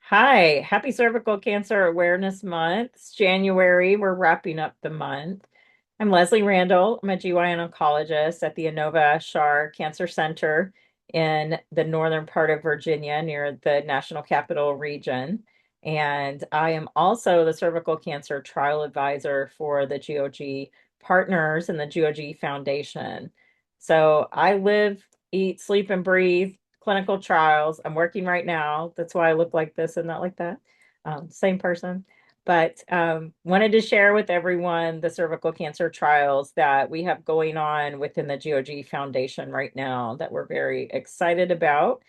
Hi, happy Cervical Cancer Awareness Month. It's January. We're wrapping up the month. I'm Leslie Randall. I'm a GYN oncologist at the Inova Shar Cancer Center in the northern part of Virginia near the National Capital Region. And I am also the cervical cancer trial advisor for the GOG partners and the GOG Foundation. So I live, eat, sleep, and breathe clinical trials. I'm working right now. That's why I look like this and not like that. Same person. But wanted to share with everyone the cervical cancer trials that we have going on within the GOG Foundation right now that we're very excited about.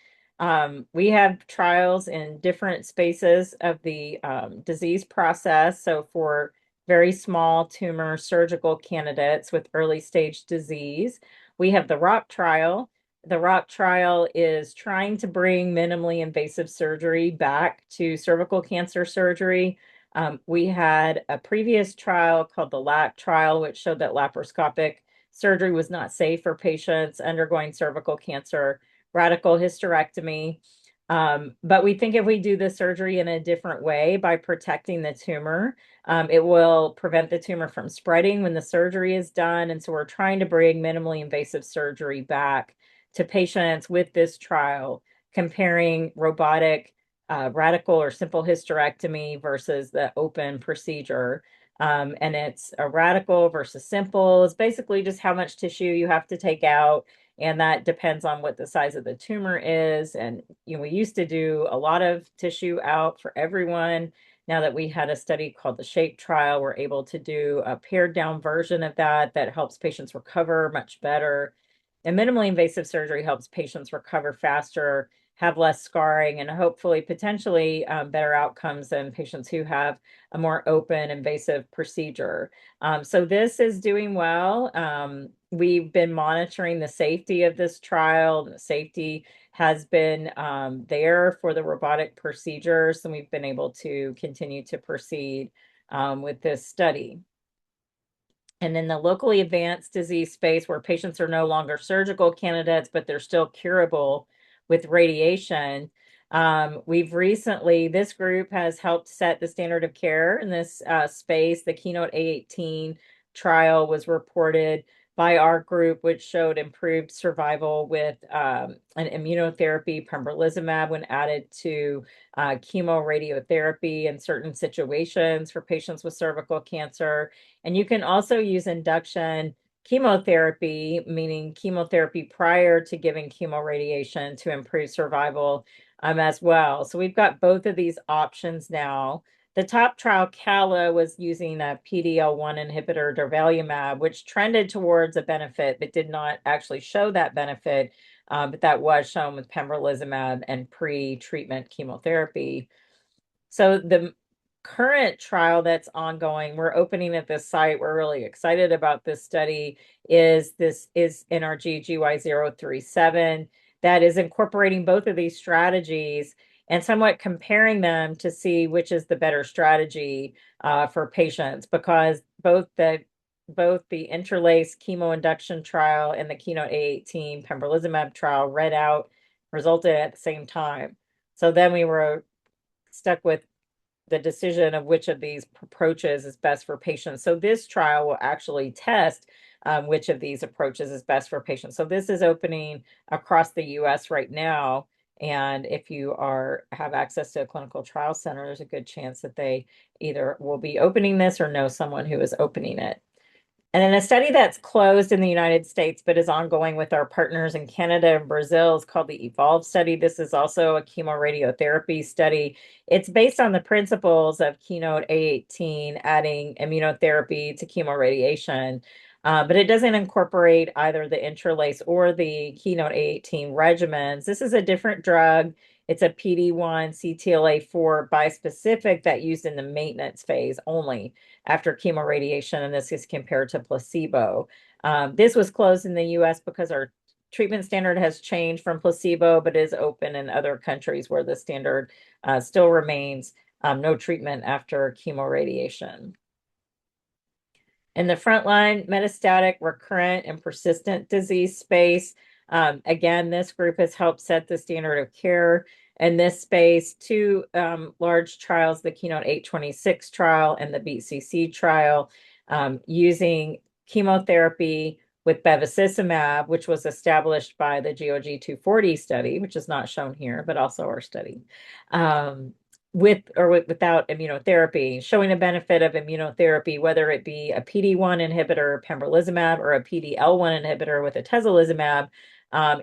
We have trials in different spaces of the disease process. So for very small tumor surgical candidates with early stage disease, we have the ROC trial. The ROC trial is trying to bring minimally invasive surgery back to cervical cancer surgery. We had a previous trial called the LAC trial, which showed that laparoscopic surgery was not safe for patients undergoing cervical cancer, radical hysterectomy. But we think if we do the surgery in a different way by protecting the tumor, it will prevent the tumor from spreading when the surgery is done. And so we're trying to bring minimally invasive surgery back to patients with this trial, comparing robotic radical or simple hysterectomy versus the open procedure. And it's a radical versus simple. It's basically just how much tissue you have to take out. And that depends on what the size of the tumor is. And we used to do a lot of tissue out for everyone. Now that we had a study called the SHAPE trial, we're able to do a pared down version of that that helps patients recover much better. And minimally invasive surgery helps patients recover faster, have less scarring, and hopefully potentially better outcomes than patients who have a more open invasive procedure. So this is doing well. We've been monitoring the safety of this trial. The safety has been there for the robotic procedures, and we've been able to continue to proceed with this study. And in the locally advanced disease space where patients are no longer surgical candidates, but they're still curable with radiation, this group has helped set the standard of care in this space. The Keynote A18 trial was reported by our group, which showed improved survival with an immunotherapy, pembrolizumab, when added to chemoradiotherapy in certain situations for patients with cervical cancer. And you can also use induction chemotherapy, meaning chemotherapy prior to giving chemoradiation to improve survival as well. So we've got both of these options now. The top trial, CALA, was using a PD-L1 inhibitor, durvalumab, which trended towards a benefit, but did not actually show that benefit. But that was shown with pembrolizumab and pre-treatment chemotherapy. So the current trial that's ongoing, we're opening at this site. We're really excited about this study. Is NRG GY037 that is incorporating both of these strategies and somewhat comparing them to see which is the better strategy for patients, because both the interlace chemo induction trial and the Keynote A18 pembrolizumab trial resulted at the same time. So then we were stuck with the decision of which of these approaches is best for patients. So this trial will actually test which of these approaches is best for patients. So this is opening across the US right now. And if you have access to a clinical trial center, there's a good chance that they either will be opening this or know someone who is opening it. And then a study that's closed in the United States but is ongoing with our partners in Canada and Brazil is called the EVOLVE study. This is also a chemoradiotherapy study. It's based on the principles of Keynote A18, adding immunotherapy to chemoradiation, but it doesn't incorporate either the Intralase or the Keynote A18 regimens. This is a different drug. It's a PD-1 CTLA-4 bispecific that used in the maintenance phase only after chemoradiation, and this is compared to placebo. This was closed in the US because our treatment standard has changed from placebo, but is open in other countries where the standard still remains no treatment after chemoradiation. In the frontline metastatic, recurrent, and persistent disease space, again, this group has helped set the standard of care in this space, two large trials, the Keynote 826 trial and the BCC trial, using chemotherapy with bevacizumab, which was established by the GOG 240 study, which is not shown here, but also our study, without immunotherapy, showing a benefit of immunotherapy, whether it be a PD-1 inhibitor, pembrolizumab, or a PD-L1 inhibitor with atezolizumab.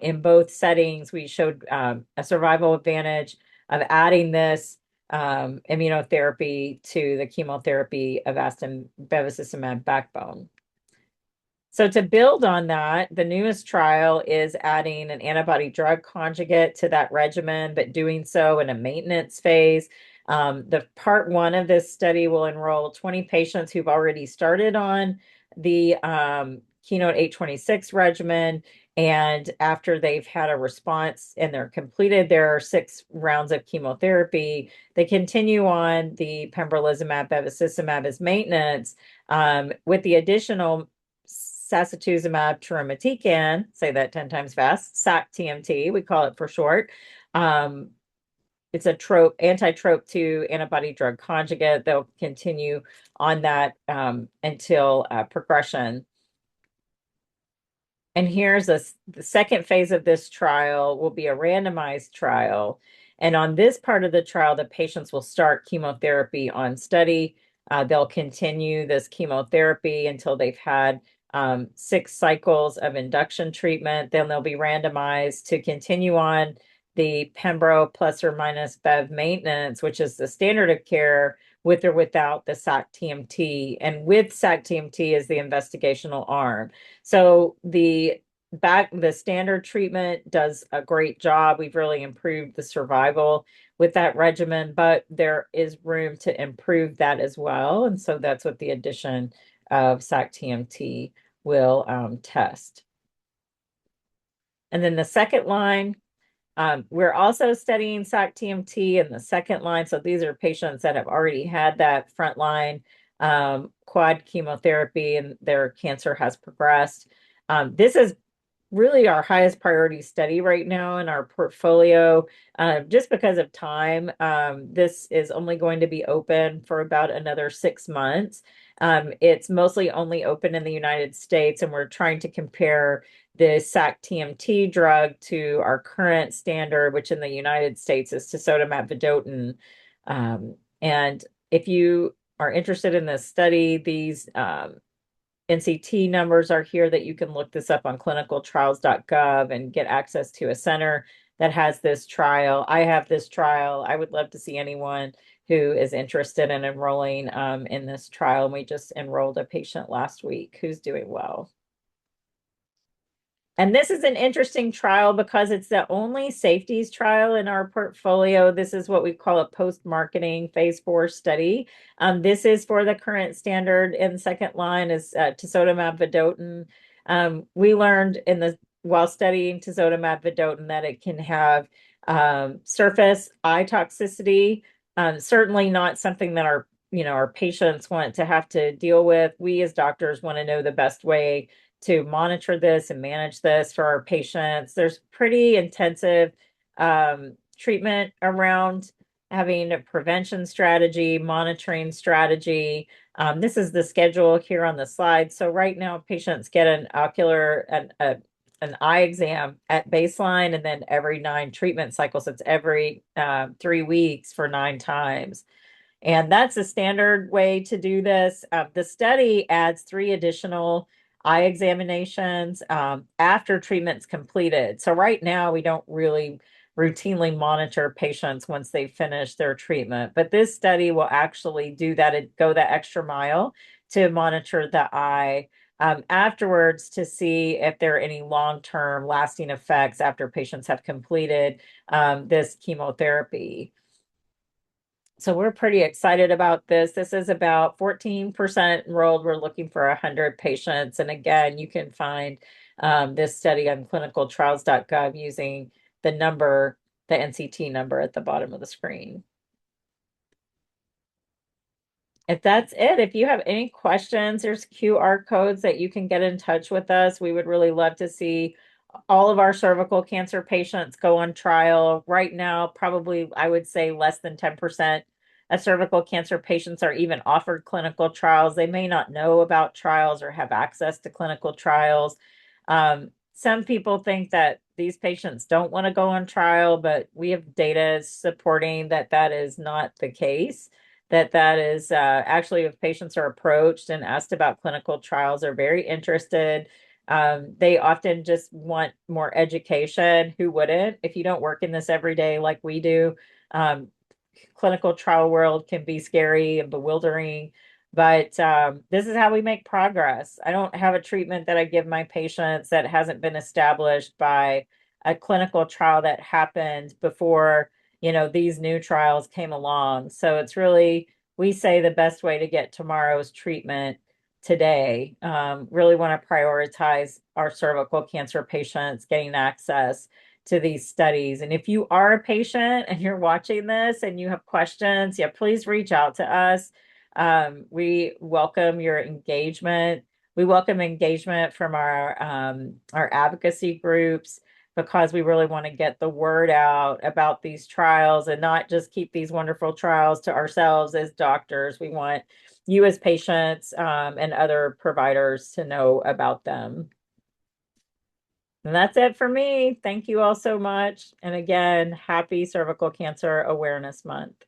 In both settings, we showed a survival advantage of adding this immunotherapy to the chemotherapy Avastin bevacizumab backbone. So to build on that, the newest trial is adding an antibody drug conjugate to that regimen, but doing so in a maintenance phase. The part one of this study will enroll 20 patients who've already started on the Keynote 826 regimen. And after they've had a response and they're completed their 6 rounds of chemotherapy, they continue on the pembrolizumab bevacizumab as maintenance, with the additional sacituzumab tirumotecan, say that 10 times fast, SAC-TMT, we call it for short. It's a anti-trope 2 antibody drug conjugate. They'll continue on that until progression. And here's the second phase of this trial will be a randomized trial. And on this part of the trial, the patients will start chemotherapy on study. They'll continue this chemotherapy until they've had 6 cycles of induction treatment. Then they'll be randomized to continue on the Pembro plus or minus Bev maintenance, which is the standard of care, with or without the SAC-TMT. And with SAC-TMT is the investigational arm. So the standard treatment does a great job. We've really improved the survival with that regimen, but there is room to improve that as well. And so that's what the addition of SAC-TMT will test. And then the second line, we're also studying SAC-TMT in the second line. So these are patients that have already had that frontline quad chemotherapy and their cancer has progressed. This is really our highest priority study right now in our portfolio, just because of time. This is only going to be open for about another 6 months. It's mostly only open in the United States, and we're trying to compare the SAC-TMT drug to our current standard, which in the United States is tisotumab vedotin. And if you are interested in this study, these NCT numbers are here that you can look this up on clinicaltrials.gov and get access to a center that has this trial. I have this trial. I would love to see anyone who is interested in enrolling in this trial. And we just enrolled a patient last week who's doing well. And this is an interesting trial because it's the only safeties trial in our portfolio. This is what we call a post-marketing phase 4 study. This is for the current standard in second line is tisotumab vedotin. We learned while studying tisotumab vedotin that it can have surface eye toxicity. Certainly not something that our patients want to have to deal with. We as doctors want to know the best way to monitor this and manage this for our patients. There's pretty intensive treatment around having a prevention strategy, monitoring strategy. This is the schedule here on the slide. So right now, patients get an eye exam at baseline, and then every 9 treatment cycles. It's every 3 weeks for 9 times. And that's a standard way to do this. The study adds 3 additional eye examinations after treatment's completed. So right now, we don't really routinely monitor patients once they finish their treatment. But this study will actually do that and go that extra mile to monitor the eye afterwards to see if there are any long-term lasting effects after patients have completed this chemotherapy. So we're pretty excited about this. This is about 14% enrolled. We're looking for 100 patients. And again, you can find this study on clinicaltrials.gov using the NCT number at the bottom of the screen. If that's it, if you have any questions, there's QR codes that you can get in touch with us. We would really love to see all of our cervical cancer patients go on trial. Right now, probably I would say less than 10% of cervical cancer patients are even offered clinical trials. They may not know about trials or have access to clinical trials. Some people think that these patients don't want to go on trial, but we have data supporting that that is not the case. That is actually, if patients are approached and asked about clinical trials, are very interested. They often just want more education. Who wouldn't? If you don't work in this every day like we do, clinical trial world can be scary and bewildering, but this is how we make progress. I don't have a treatment that I give my patients that hasn't been established by a clinical trial that happened before, these new trials came along. So it's really, we say the best way to get tomorrow's treatment today. Really want to prioritize our cervical cancer patients getting access to these studies. And if you are a patient and you're watching this and you have questions, yeah, please reach out to us. We welcome your engagement. We welcome engagement from our advocacy groups because we really want to get the word out about these trials and not just keep these wonderful trials to ourselves as doctors. We want you as patients and other providers to know about them. And that's it for me. Thank you all so much. And again, happy Cervical Cancer Awareness Month.